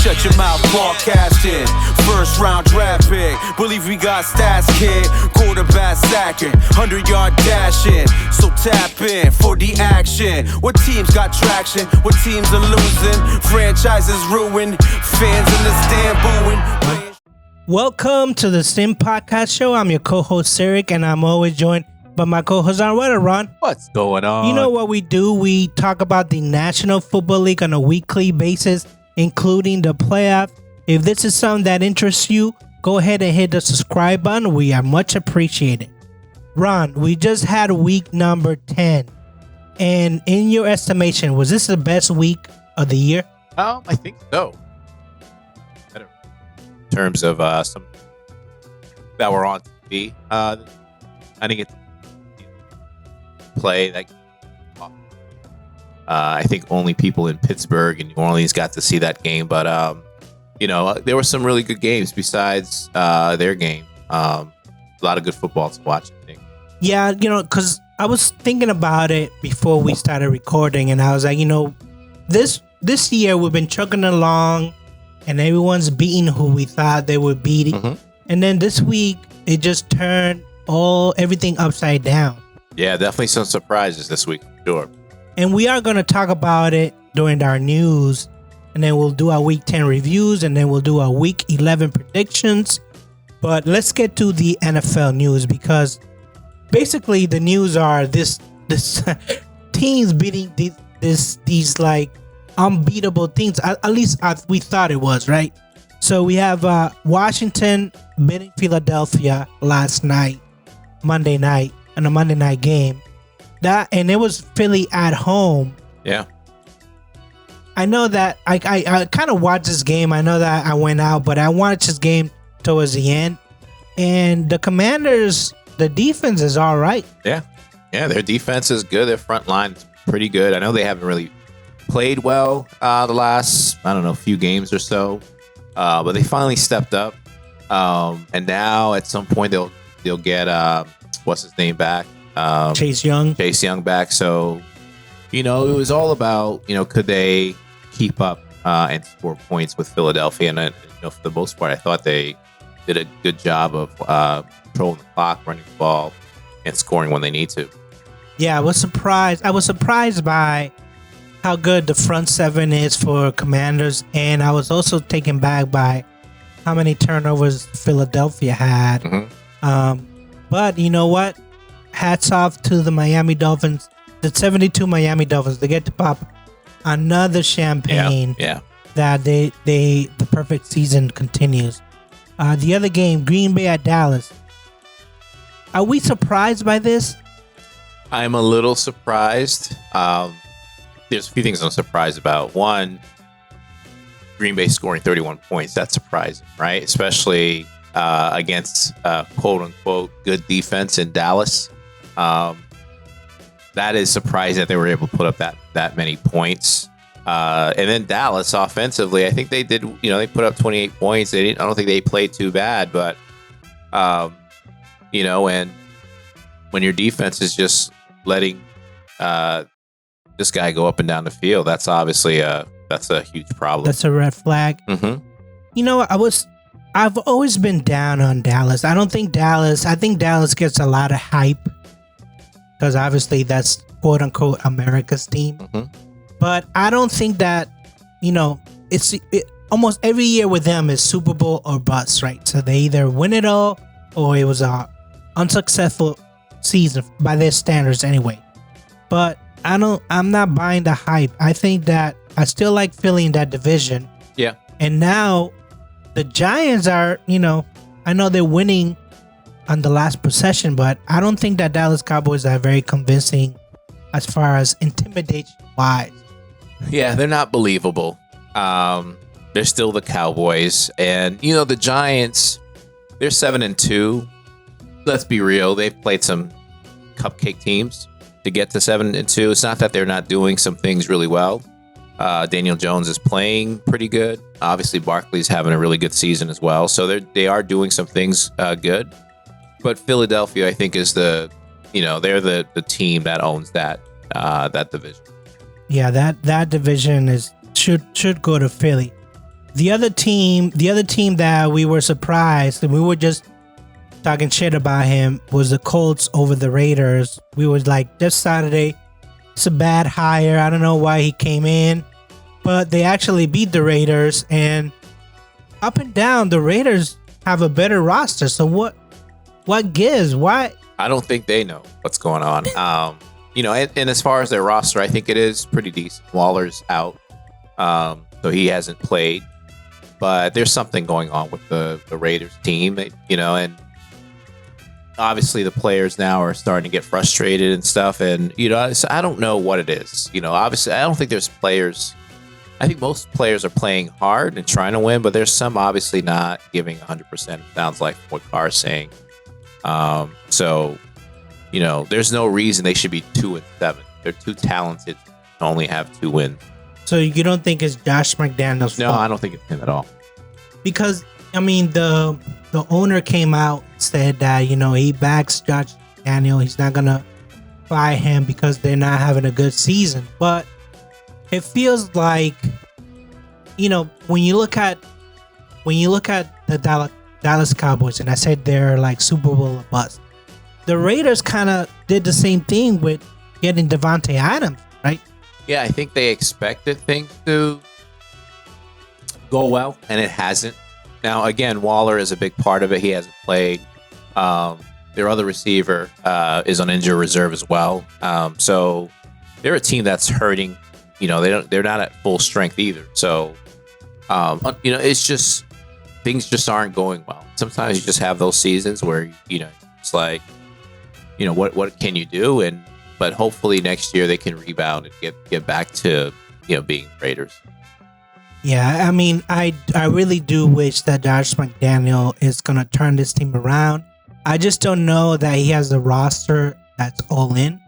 Shut your mouth, broadcasting. First round draft pick. Believe we got stats, kid. Quarterback sacking, 100-yard dashing. So tap in for the action. What teams got traction? What teams are losing? Franchises ruined. Fans in the stand booing. Welcome to the Sim Podcast Show. I'm your co-host Sirik, and I'm always joined by my co-host Ron. What's going on? You know what we do? We talk about the National Football League on a weekly basis, including the playoff. If this is something that interests you, go ahead and hit the subscribe button. We are much appreciated. Ron, we just had week number 10. And in your estimation, was this the best week of the year? I think so. In terms of some that were on TV, I didn't get to play that. I think only people in Pittsburgh and New Orleans got to see that game, but there were some really good games besides their game. A lot of good football to watch, I think. Yeah, because I was thinking about it before we started recording, and I was like, this year we've been chugging along, and everyone's beating who we thought they were beating. Mm-hmm. And then this week, it just turned everything upside down. Yeah, definitely some surprises this week, for sure. And we are going to talk about it during our news, and then we'll do our week 10 reviews, and then we'll do our week 11 predictions. But let's get to the NFL news, because basically the news are this teams beating these like unbeatable teams. At least we thought it was, right? So we have Washington beating Philadelphia last night, Monday night, in a Monday night game. And it was Philly at home. Yeah. I know that I kind of watched this game. I know that I went out, but I watched this game towards the end. And the Commanders, the defense is all right. Yeah. Yeah, their defense is good. Their front line is pretty good. I know they haven't really played well the last, few games or so. But they finally stepped up. And now at some point they'll get what's his name back? Chase Young back. So, it was all about, could they keep up and score points with Philadelphia? And, for the most part, I thought they did a good job of controlling the clock, running the ball, and scoring when they need to. Yeah, I was surprised by how good the front seven is for Commanders. And I was also taken back by how many turnovers Philadelphia had. Mm-hmm. But you know what? Hats off to the Miami Dolphins, the 72 Miami Dolphins. They get to pop another champagne. Yeah. That the perfect season continues. The other game, Green Bay at Dallas. Are we surprised by this? I'm a little surprised. There's a few things I'm surprised about. One, Green Bay scoring 31 points. That's surprising, right? Especially against quote-unquote good defense in Dallas. That is surprising that they were able to put up that many points. And then Dallas offensively, I think they did, they put up 28 points. I don't think they played too bad, but, and when your defense is just letting this guy go up and down the field, that's obviously that's a huge problem. That's a red flag. Mm-hmm. I've always been down on Dallas. I think Dallas gets a lot of hype because obviously that's quote unquote America's team. Mm-hmm. But I don't think that, almost every year with them is Super Bowl or bust, right? So they either win it all or it was a unsuccessful season by their standards anyway. But I'm not buying the hype. I think that I still like Philly in that division. Yeah. And now the Giants are, I know they're winning on the last possession, but I don't think that Dallas Cowboys are very convincing as far as intimidation wise. Yeah, they're not believable. They're still the Cowboys. And, the Giants, they're 7-2. Let's be real. They've played some cupcake teams to get to 7-2. It's not that they're not doing some things really well. Daniel Jones is playing pretty good. Obviously, Barkley's having a really good season as well. So they are doing some things good. But Philadelphia, I think, is they're the team that owns that division. Yeah, that division should go to Philly. the other team that we were surprised and we were just talking shit about him was the Colts over the Raiders. We was like, this Saturday, it's a bad hire. I don't know why he came in, but they actually beat the Raiders. And up and down, the Raiders have a better roster. So what gives? Why? I don't think they know what's going on. And as far as their roster, I think it is pretty decent. Waller's out, so he hasn't played. But there's something going on with the Raiders team, and obviously the players now are starting to get frustrated and stuff. And, so I don't know what it is. Obviously, I don't think there's players. I think most players are playing hard and trying to win, but there's some obviously not giving 100%. It sounds like what Carr's saying. So, there's no reason they should be 2-7. They're too talented to only have 2 wins. So you don't think it's Josh McDaniels? No, I don't think it's him at all. Because the owner came out and said that he backs Josh McDaniel. He's not gonna fire him because they're not having a good season. But it feels like when you look at the Dallas Cowboys, and I said they're like Super Bowl or bust. The Raiders kind of did the same thing with getting Devontae Adams, right? Yeah, I think they expected things to go well, and it hasn't. Now, again, Waller is a big part of it. He hasn't played. Their other receiver is on injured reserve as well. So they're a team that's hurting. They're not at full strength either. So, it's just things just aren't going well. Sometimes you just have those seasons where it's like, what can you do? But hopefully next year they can rebound and get back to being Raiders. Yeah, I really do wish that Josh McDaniel is gonna turn this team around. I just don't know that he has the roster that's all in.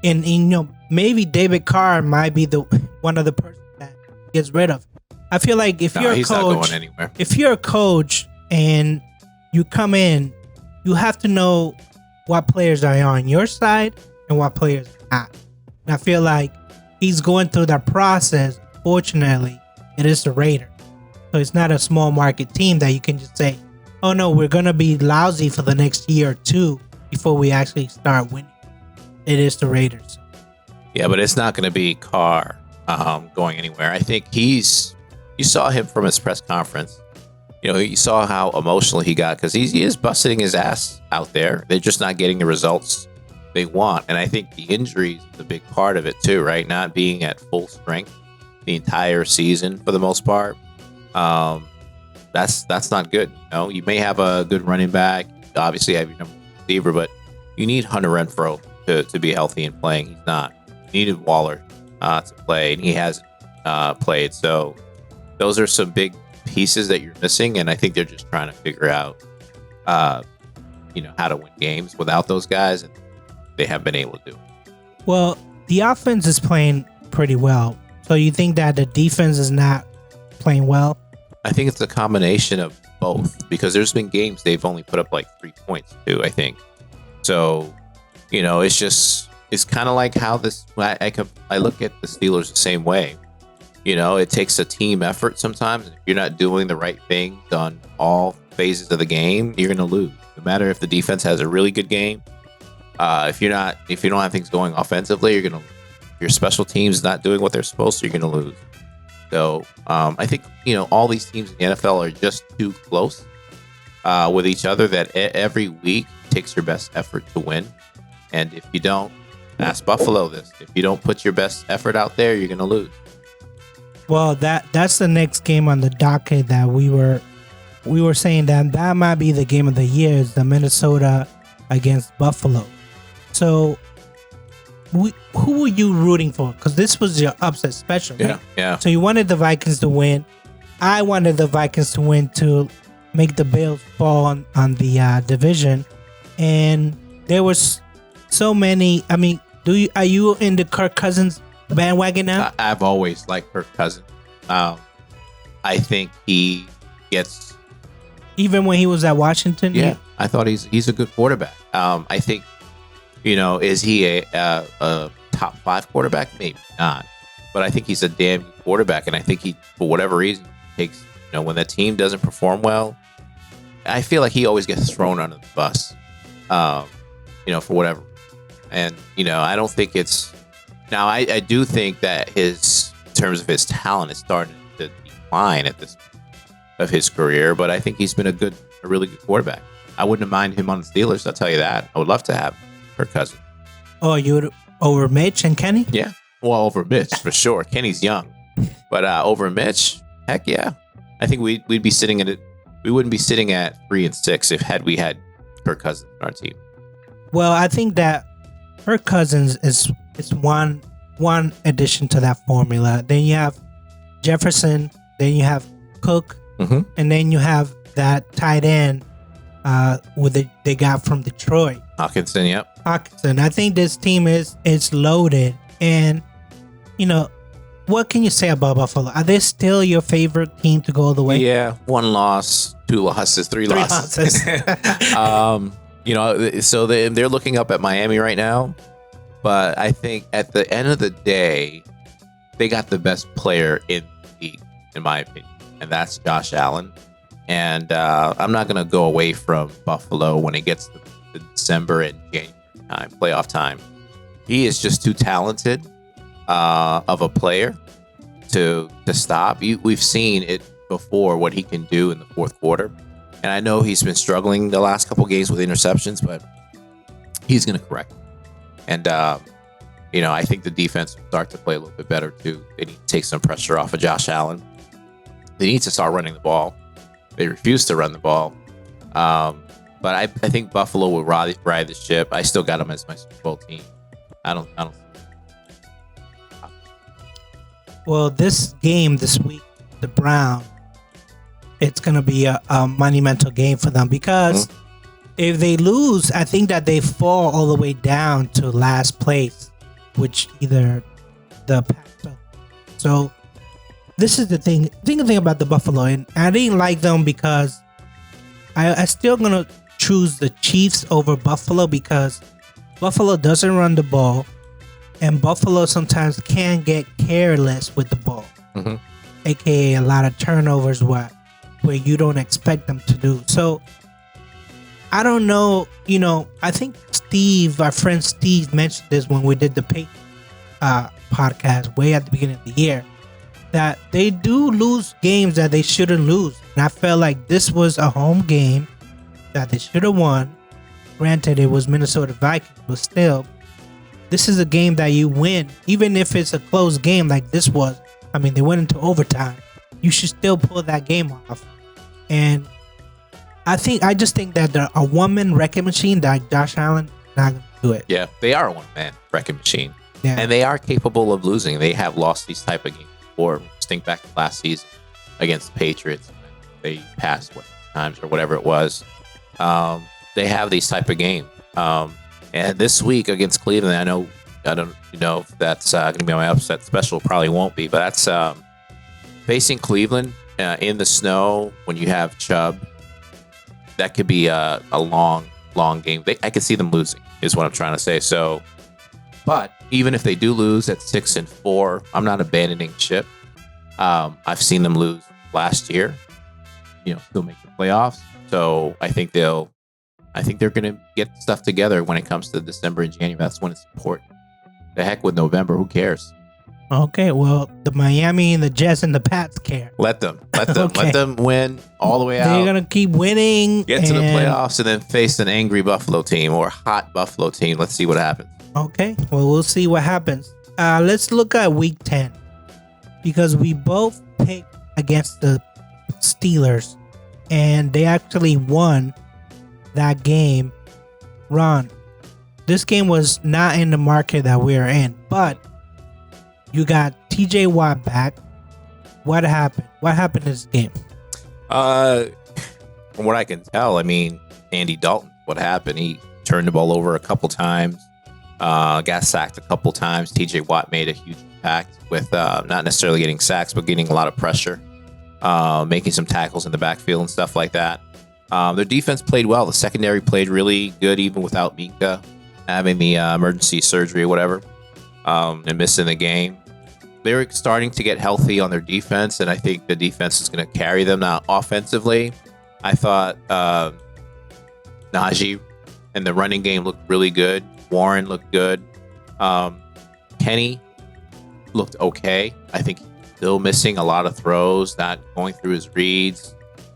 And maybe David Carr might be the one of the person that gets rid of. I feel like if you're a he's coach, not going anywhere. If you're a coach and you come in, you have to know what players are on your side and what players are not. And I feel like he's going through that process. Fortunately, it is the Raiders. So it's not a small market team that you can just say, oh no, we're going to be lousy for the next year or two before we actually start winning. It is the Raiders. Yeah, but it's not going to be Carr going anywhere. I think you saw him from his press conference. You saw how emotional he got because he is busting his ass out there. They're just not getting the results they want. And I think the injuries is a big part of it too, right? Not being at full strength the entire season for the most part. That's not good. You may have a good running back, obviously have your number one receiver, but you need Hunter Renfrow to be healthy and playing. He's not. You needed Waller to play, and he hasn't played. So those are some big pieces that you're missing, and I think they're just trying to figure out, how to win games without those guys, and they have been able to do it. Well, the offense is playing pretty well. So you think that the defense is not playing well? I think it's a combination of both because there's been games they've only put up like 3 points too, I think. So, it's kind of like how I look at the Steelers the same way. It takes a team effort sometimes. If you're not doing the right things on all phases of the game, you're going to lose. No matter if the defense has a really good game, if you don't have things going offensively, you're going to lose. If your special teams not doing what they're supposed to, you're going to lose. So I think all these teams in the NFL are just too close with each other that every week takes your best effort to win. And if you don't, ask Buffalo this. If you don't put your best effort out there, you're going to lose. Well, that's the next game on the docket that we were saying that might be the game of the year is the Minnesota against Buffalo. So who were you rooting for? Because this was your upset special, right? Yeah. So you wanted the Vikings to win. I wanted the Vikings to win to make the Bills fall on the division. And there was so many. Are you in the Kirk Cousins bandwagon now? I've always liked Kirk Cousins. I think he gets, even when he was at Washington. Yeah, I thought he's a good quarterback. I think, is he a top 5 quarterback? Maybe not, but I think he's a damn good quarterback, and I think he, for whatever reason, takes, when the team doesn't perform well, I feel like he always gets thrown under the bus, for whatever. And, I don't think it's, now I do think that in terms of his talent, is starting to decline at this point of his career, but I think he's been a really good quarterback. I wouldn't mind him on the Steelers, I'll tell you that. I would love to have Kirk Cousins. Oh, you would over Mitch and Kenny? Yeah. Well, over Mitch, for sure. Kenny's young. But over Mitch, heck yeah. I think we'd be sitting at it. We wouldn't be sitting at 3-6 we had Kirk Cousins on our team. Well, I think that Kirk Cousins is one addition to that formula. Then you have Jefferson, then you have Cook, and then you have that tight end they got from Detroit. Hawkinson, yep. Hawkinson. I think this team is loaded. And, what can you say about Buffalo? Are they still your favorite team to go all the way? Yeah, 1 loss, 2 losses, 3 losses. So they're looking up at Miami right now. But I think at the end of the day, they got the best player in the league, in my opinion, and that's Josh Allen. And I'm not going to go away from Buffalo when it gets to December and January time, playoff time. He is just too talented of a player to stop. We've seen it before, what he can do in the fourth quarter. And I know he's been struggling the last couple games with interceptions, but he's going to correct it. And, I think the defense will start to play a little bit better, too. They need to take some pressure off of Josh Allen. They need to start running the ball. They refuse to run the ball. But I think Buffalo will ride the ship. I still got them as my Super Bowl team. I don't. Well, this game this week, the Browns, it's going to be a monumental game for them because if they lose, I think that they fall all the way down to last place, which either the Packers. So this is the thing about the Buffalo, and I didn't like them because I still going to choose the Chiefs over Buffalo because Buffalo doesn't run the ball, and Buffalo sometimes can get careless with the ball, aka a lot of turnovers where you don't expect them to do. So I don't know, I think our friend Steve mentioned this when we did the podcast way at the beginning of the year, that they do lose games that they shouldn't lose. And I felt like this was a home game that they should have won. Granted, it was Minnesota Vikings, but still, this is a game that you win. Even if it's a close game like this was, they went into overtime, you should still pull that game off. And I just think that a one-man wrecking machine that Josh Allen not going to do it. Yeah, they are a one-man wrecking machine. Yeah. And they are capable of losing. They have lost these type of games before. Just think back to last season against the Patriots. They passed times or whatever it was. They have these type of games. And this week against Cleveland, I don't know if that's going to be on my upset special. Probably won't be. But that's facing Cleveland in the snow when you have Chubb. That could be a long game. I could see them losing, is what I'm trying to say. So, but even if they do lose at 6-4, I'm not abandoning ship. I've seen them lose last year, still make the playoffs. So I think they're going to get stuff together when it comes to December and January. That's when it's important. The heck with November. Who cares? Okay, well, the Miami and the Jets and the Pats care. Let them Okay. let them win all the way out. They're gonna keep winning. Get to the playoffs and then face an angry Buffalo team or hot Buffalo team. Let's see what happens. Okay, well, we'll see what happens. Let's look at Week 10 because we both picked against the Steelers, and they actually won that game. Ron, this game was not in the market that we're in, but you got TJ Watt back. What happened? What happened in this game? From what I can tell, Andy Dalton, what happened? He turned the ball over a couple times, got sacked a couple times. TJ Watt made a huge impact with not necessarily getting sacks, but getting a lot of pressure, making some tackles in the backfield and stuff like that. Their defense played well. The secondary played really good, even without Mika having the emergency surgery or whatever, and missing the game. they're starting to get healthy on their defense, and I think the defense is going to carry them. Now, offensively, I thought Najee and the running game looked really good. Warren looked good. Kenny looked okay. I think he's still missing a lot of throws, not going through his reads.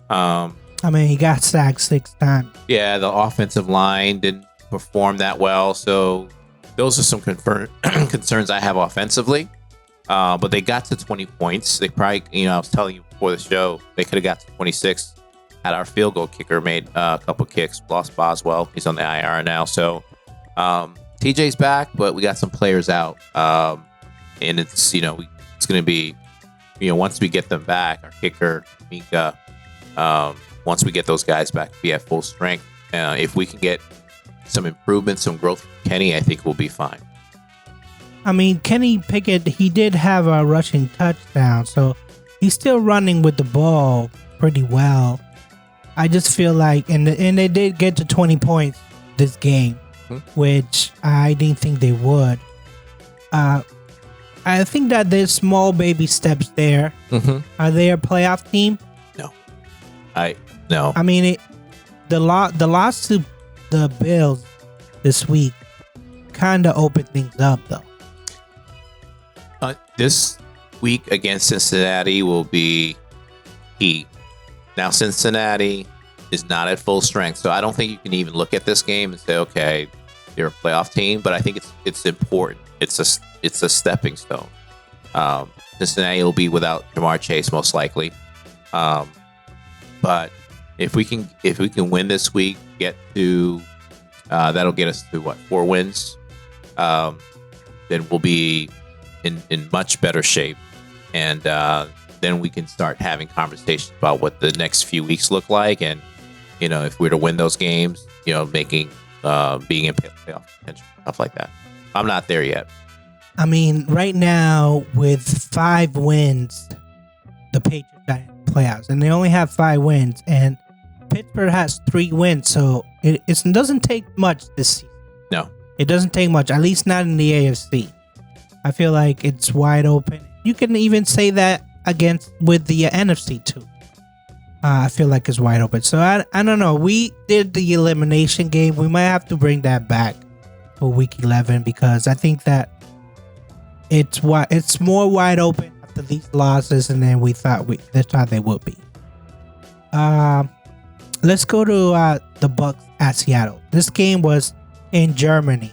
I mean, he got sacked 6 times. Yeah, the offensive line didn't perform that well. So those are some concerns I have offensively. But they got to 20 points. They probably, I was telling you before the show, they could have got to 26 had our field goal kicker made a couple kicks. Lost Boswell. He's on the IR now. So TJ's back, but we got some players out. And it's, it's going to be, once we get them back, our kicker, Mika, once we get those guys back to be at full strength, if we can get some improvement, some growth from Kenny, I think we'll be fine. I mean, Kenny Pickett, he did have a rushing touchdown, so he's still running with the ball pretty well. I just feel like, and they did get to 20 points this game, which I didn't think they would. I think that there's small baby steps there. Are they a playoff team? No. No. I mean, the loss to the Bills this week kind of opened things up, though. This week against Cincinnati will be key. Now, Cincinnati is not at full strength, so I don't think you can even look at this game and say, okay, they're a playoff team. But I think it's important. It's a stepping stone. Cincinnati will be without Jamar Chase most likely, but if we can win this week, get to that'll get us to 4 wins. Then we'll be in much better shape, and then we can start having conversations about what the next few weeks look like, and if we're to win those games, making being in playoff potential, stuff like that. I'm not there yet. I mean, right now with 5 wins, the Patriots are in the playoffs, and they only have 5 wins, and Pittsburgh has 3 wins, so it doesn't take much this season. No, it doesn't take much, at least not in the AFC. I feel like it's wide open. You can even say that with the NFC too. I feel like it's wide open. So I don't know. We did the elimination game. We might have to bring that back for week 11 because I think that it's more wide open after these losses than we thought they would be. Let's go to the Bucks at Seattle. This game was in Germany.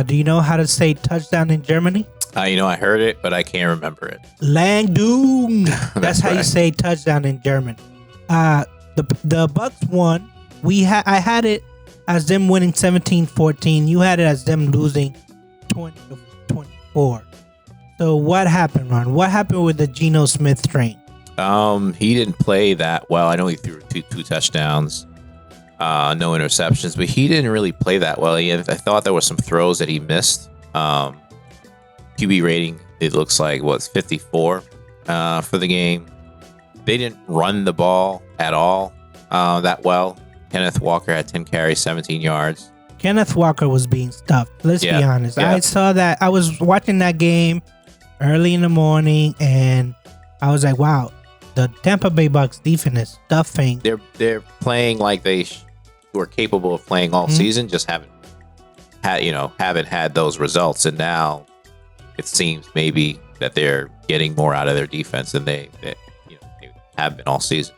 Do you know how to say touchdown in Germany? I heard it, but I can't remember it. Langdung. That's how you say touchdown in German. The Bucks won. I had it as them winning 17-14. You had it as them losing 20-24. So what happened, Ron? What happened with the Geno Smith train? He didn't play that well. I know he threw two touchdowns. No interceptions, but he didn't really play that well. I thought there were some throws that he missed. QB rating, it looks like, 54 for the game. They didn't run the ball at all that well. Kenneth Walker had 10 carries, 17 yards. Kenneth Walker was being stuffed. Let's be honest. Yeah. I saw that. I was watching that game early in the morning, and I was like, wow, the Tampa Bay Bucks defense is stuffing. They're playing like they were capable of playing all season, just haven't had those results, and now it seems maybe that they're getting more out of their defense than they have been all season.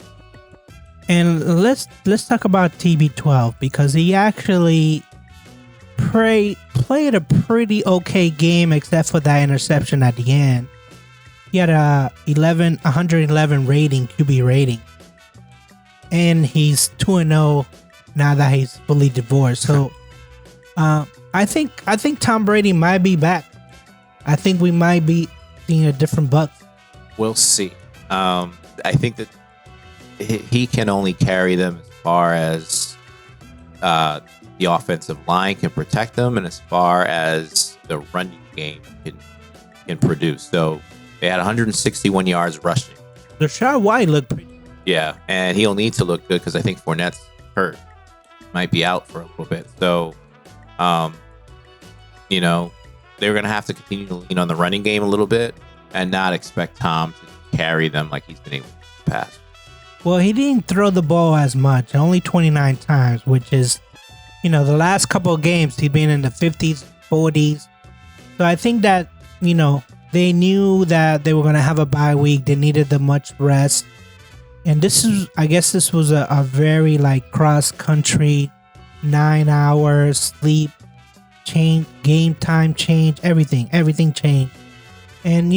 And let's talk about TB12 because he actually played a pretty okay game except for that interception at the end. He had a 111 rating, QB rating, and he's 2-0 now that he's fully divorced. So I think Tom Brady might be back. I think we might be seeing a different Bucks. We'll see. I think that he can only carry them as far as the offensive line can protect them, and as far as the running game can produce. So they had 161 yards rushing. Rashad White looked pretty good. Yeah, and he'll need to look good because I think Fournette's hurt. Might be out for a little bit. So, they're going to have to continue to lean on the running game a little bit and not expect Tom to carry them like he's been able to in the past. Well, he didn't throw the ball as much, only 29 times, which is, the last couple of games he's been in the 50s, 40s. So I think that, they knew that they were going to have a bye week. They needed the much rest. And this was a very like cross country, 9 hours sleep, change, game time change, everything changed. And,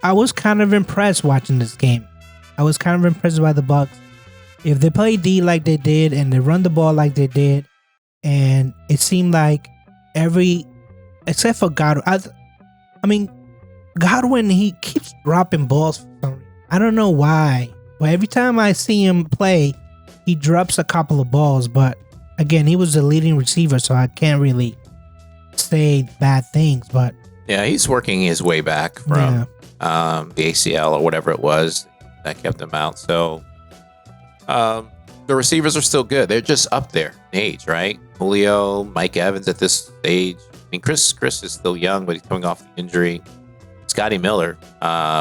I was kind of impressed watching this game. I was kind of impressed by the Bucks. If they play D like they did and they run the ball like they did, and it seemed like except for Godwin. Godwin, he keeps dropping balls for some reason. I don't know why. But every time I see him play, he drops a couple of balls. But again, he was the leading receiver, so I can't say bad things. But yeah, he's working his way back from the ACL or whatever it was that kept him out. So the receivers are still good. They're just up there in age, right? Julio, Mike Evans at this stage. Chris is still young, but he's coming off the injury. Scotty Miller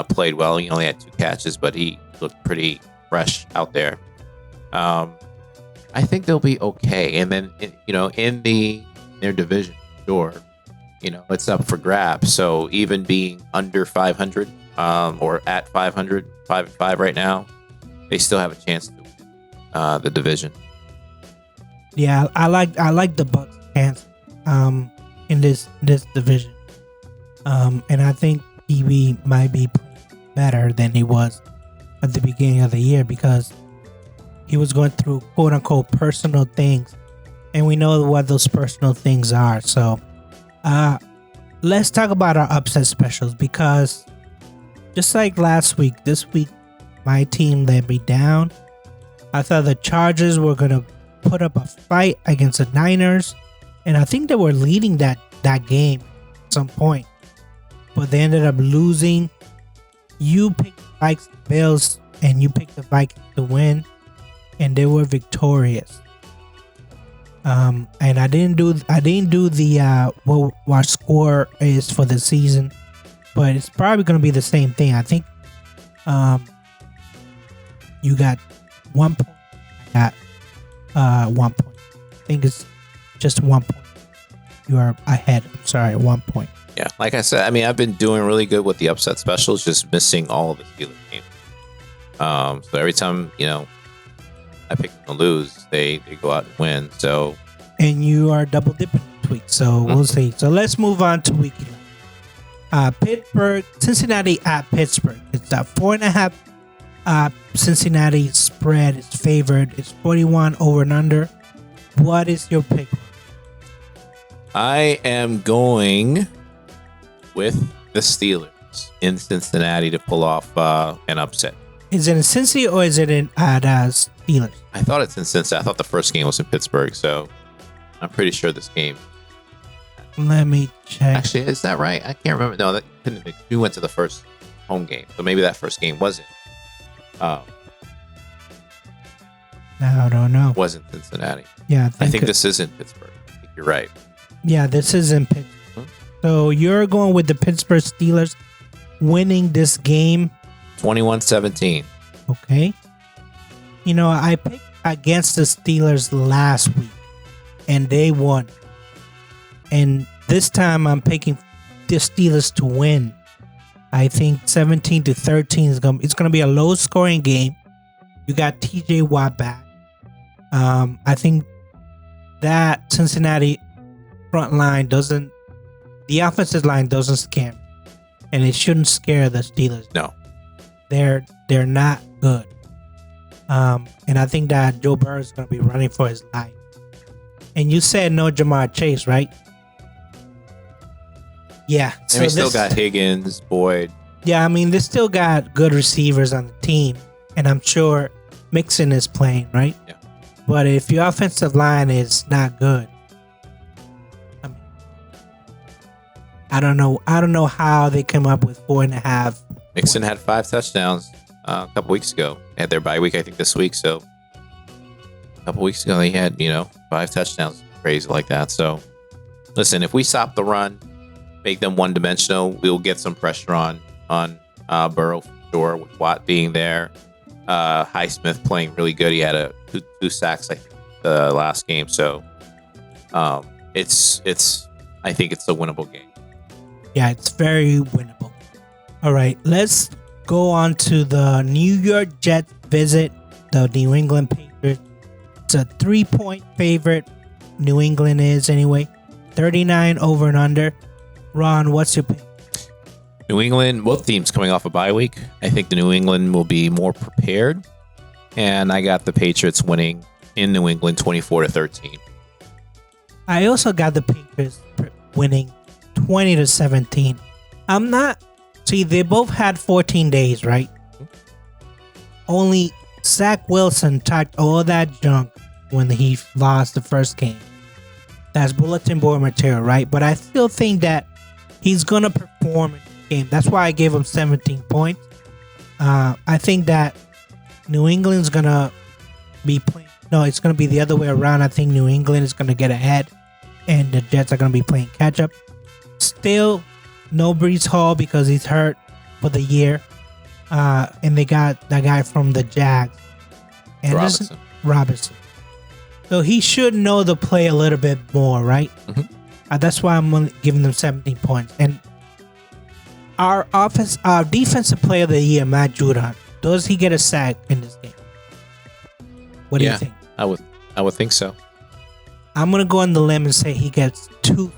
played well. He only had 2 catches, but he looked pretty fresh out there. I think they'll be okay. And then, in their division, sure, it's up for grabs. So even being under 500 or at 500, 5-5 right now, they still have a chance to win the division. Yeah, I like the Bucks' chance in this division. And I think he might be better than he was at the beginning of the year because he was going through quote unquote personal things, and we know what those personal things are. So let's talk about our upset specials, because just like last week, this week my team let me down. I thought the Chargers were gonna put up a fight against the Niners, and I think they were leading that game at some point, but they ended up losing. You picked the Vikings, Bills, and you picked the Vikings to win, and they were victorious. And I didn't do the what our score is for the season, but it's probably going to be the same thing. I think you got 1 point. I got 1 point. I think it's just 1 point. You are ahead. I'm sorry, 1 point. Yeah, like I said, I've been doing really good with the upset specials, just missing all of the Steelers games. So every time, I pick them to lose, they go out and win. So, and you are double dipping this week, so we'll see. So let's move on to week 11. Cincinnati at Pittsburgh. It's a 4.5. Cincinnati spread is favored. It's 41 over and under. What is your pick? I am going with the Steelers in Cincinnati to pull off an upset. Is it in Cincy or is it in Steelers? I thought it's in Cincinnati. I thought the first game was in Pittsburgh, so I'm pretty sure this game. Let me check. Actually, is that right? I can't remember. No, that couldn't be. We went to the first home game, so maybe that first game wasn't. I don't know. Wasn't Cincinnati. Yeah, I think this is in Pittsburgh. I think you're right. Yeah, this is in Pittsburgh. So you're going with the Pittsburgh Steelers winning this game 21-17. Okay. I picked against the Steelers last week and they won. And this time I'm picking the Steelers to win. I think 17-13 is going to be a low scoring game. You got TJ Watt back. I think that Cincinnati front line the offensive line doesn't scare me, and it shouldn't scare the Steelers. No, they're not good. And I think that Joe Burrow is going to be running for his life. And you said no Jamar Chase, right? Yeah. And we still got Higgins, Boyd. Yeah, they still got good receivers on the team, and I'm sure Mixon is playing, right? Yeah. But if your offensive line is not good, I don't know how they came up with 4.5. Mixon had 5 touchdowns a couple weeks ago. They had their bye week, I think, this week. So a couple weeks ago, they had 5 touchdowns, crazy like that. So listen, if we stop the run, make them one dimensional. We'll get some pressure on Burrow for sure, with Watt being there. Highsmith playing really good. He had two sacks, I think, the last game. So it's I think it's a winnable game. Yeah, it's very winnable. All right, let's go on to the New York Jets visit the New England Patriots. It's a 3-point favorite. New England is anyway. 39 over and under. Ron, what's your pick? New England, both teams coming off a bye week. I think the New England will be more prepared. And I got the Patriots winning in New England 24-13. I also got the Patriots winning 20-17. I'm not... See, they both had 14 days, right? Only Zach Wilson talked all that junk when he lost the first game. That's bulletin board material, right? But I still think that he's going to perform in the game. That's why I gave him 17 points. I think that New England's going to be playing... No, it's going to be the other way around. I think New England is going to get ahead, and the Jets are going to be playing catch-up. Still, no Breece Hall because he's hurt for the year. And they got that guy from the Jags. Robinson. So he should know the play a little bit more, right? Mm-hmm. That's why I'm giving them 17 points. And our defensive player of the year, Matt Judon, does he get a sack in this game? What do you think? I would think so. I'm gonna go on the limb and say he gets 2.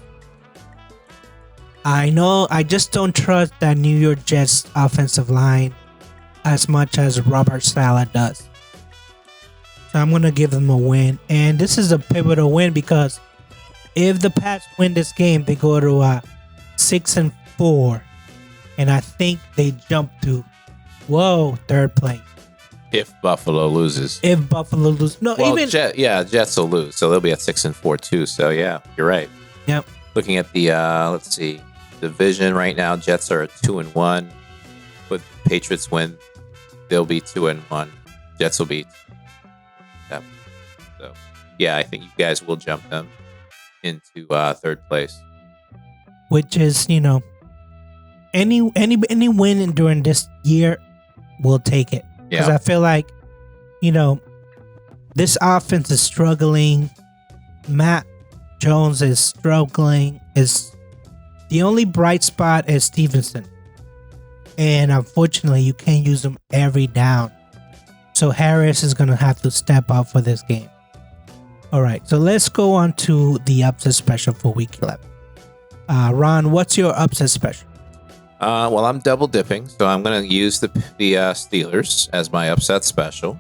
I know I just don't trust that New York Jets offensive line as much as Robert Saleh does. So I'm gonna give them a win, and this is a pivotal win because if the Pats win this game, they go to 6-4, and I think they jump to third place. If Buffalo loses. Jets will lose, so they'll be at 6-4 too. So yeah, you're right. Yep. Looking at the let's see, division right now, Jets are at 2-1. But Patriots win, they'll be 2-1. Jets will be. So yeah, I think you guys will jump them into third place. Which is, any win during this year, we'll take it. Because I feel like, this offense is struggling. Matt Jones is struggling. The only bright spot is Stevenson. And unfortunately, you can't use him every down. So Harris is going to have to step up for this game. All right, so let's go on to the upset special for week 11. Ron, what's your upset special? Well, I'm double dipping, so I'm going to use the Steelers as my upset special.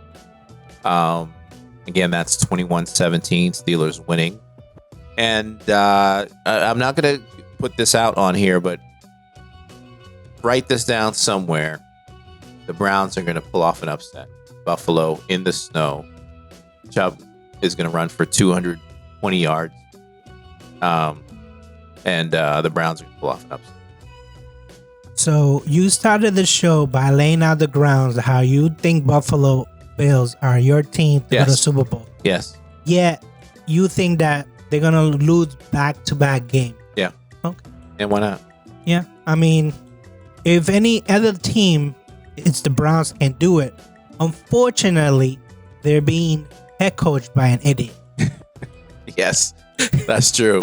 Again, that's 21-17, Steelers winning. And I'm not going to put this out on here, but write this down somewhere. The Browns are going to pull off an upset. Buffalo in the snow. Chubb is going to run for 220 yards. And the Browns are going to pull off an upset. So you started the show by laying out the grounds how you think Buffalo Bills are your team to go to the Super Bowl. Yes. Yet you think that they're going to lose back-to-back games. Yeah. Okay. And why not? Yeah. I mean, if any other team, it's the Browns, can do it. Unfortunately, they're being head coached by an idiot. Yes, that's true.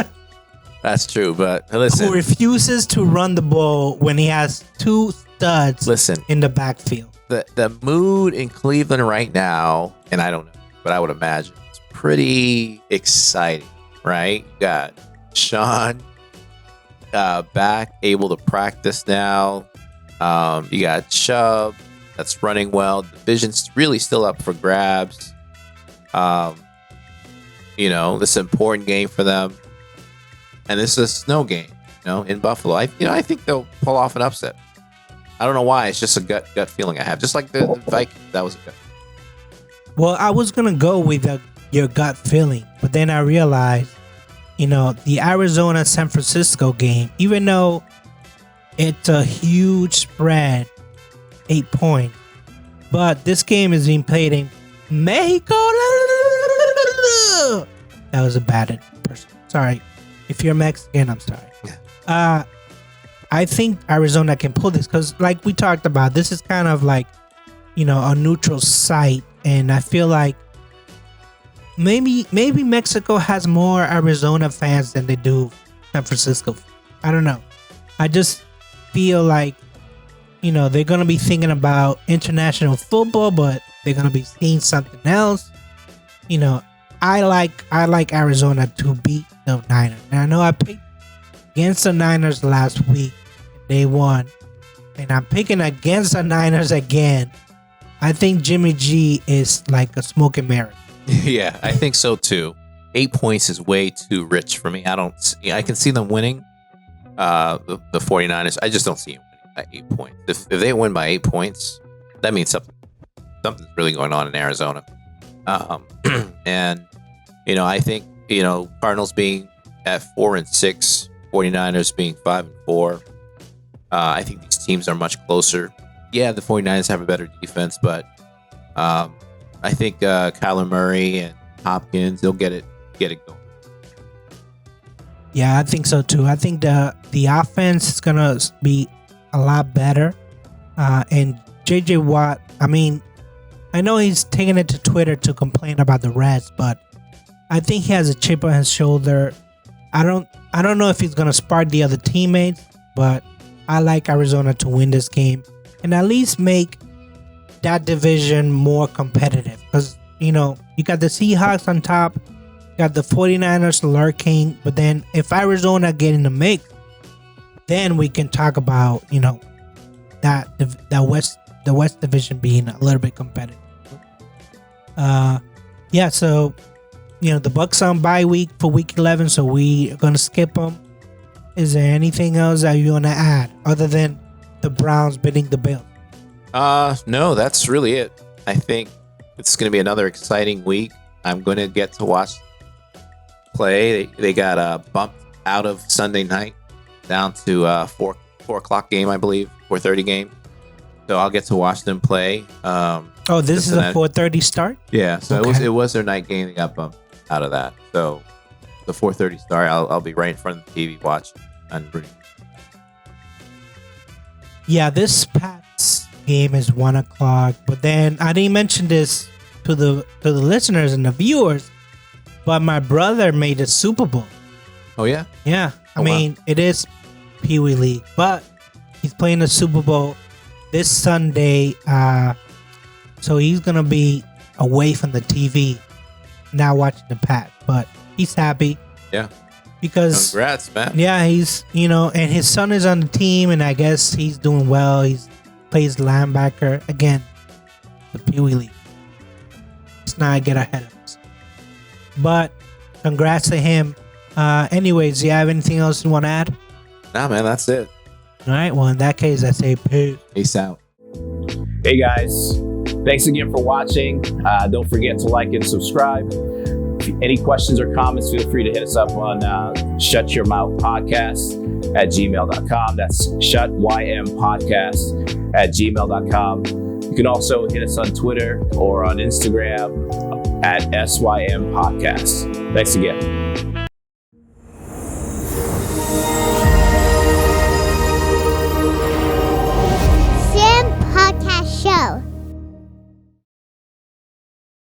That's true, but listen. Who refuses to run the ball when he has two studs in the backfield. The mood in Cleveland right now, and I don't know, but I would imagine it's pretty exciting, right? You got Sean back, able to practice now. You got Chubb that's running well. The division's really still up for grabs. This is an important game for them. And this is a snow game, in Buffalo. I think they'll pull off an upset. I don't know why. It's just a gut feeling I have. Just like the Vikings. That was a gut. Well, I was going to go with your gut feeling. But then I realized, the Arizona-San Francisco game, even though it's a huge spread, 8 points, but this game is being played in Mexico. That was a bad person. Sorry. If you're Mexican, I'm sorry. I think Arizona can pull this because, like we talked about, this is kind of like, a neutral site, and I feel like maybe Mexico has more Arizona fans than they do San Francisco. I don't know. I just feel like they're gonna be thinking about international football, but they're gonna be seeing something else. I like Arizona to beat the Niners, and I know I picked against the Niners last week. They won, and I'm picking against the Niners again. I think Jimmy G is like a smoke and mirror. Yeah, I think so too. 8 points is way too rich for me. I can see them winning the 49ers. I just don't see them winning by 8 points. If they win by 8 points, that means something's really going on in Arizona. And I think Cardinals being at 4-6, 49ers being 5-4. I think these teams are much closer. Yeah, the 49ers have a better defense, but I think Kyler Murray and Hopkins, they'll get it going. Yeah, I think so too. I think the offense is gonna be a lot better. And JJ Watt, I know he's taking it to Twitter to complain about the Reds, but I think he has a chip on his shoulder. I don't know if he's gonna spark the other teammates, but I like Arizona to win this game and at least make that division more competitive. Because, you got the Seahawks on top, you got the 49ers lurking, but then if Arizona get in the mix, then we can talk about, that the West division being a little bit competitive. Yeah, so, the Bucks on bye week for week 11, so we are going to skip them. Is there anything else that you want to add other than the Browns beating the Bills? No, that's really it. I think it's going to be another exciting week. I'm going to get to watch play. They got bumped out of Sunday night down to 4 o'clock game, I believe, 4:30 game. So I'll get to watch them play. This is a 4:30 start? Yeah, so okay. it was their night game. They got bumped out of that. So the 4:30 start, I'll be right in front of the TV watching. Yeah, this Pats game is 1 o'clock. But then I didn't mention this to the listeners and the viewers, but my brother made a Super Bowl. Oh yeah? Yeah. Wow. It is Pee Wee League, but he's playing the Super Bowl this Sunday. So he's gonna be away from the TV, not watching the Pats, but he's happy. Yeah. Because congrats, man. Yeah, he's and his son is on the team, and I guess he's doing well. He plays linebacker again, the Pee Wee League. Let's not get ahead of us. But congrats to him. Anyways, do you have anything else you want to add? Nah, man, that's it. All right. Well, in that case, I say peace. Peace out. Hey guys, thanks again for watching. Don't forget to like and subscribe. Any questions or comments, feel free to hit us up on Shut Your Mouth Podcast at gmail.com. That's ShutYMPodcast at gmail.com. You can also hit us on Twitter or on Instagram at SYM Podcast. Thanks again.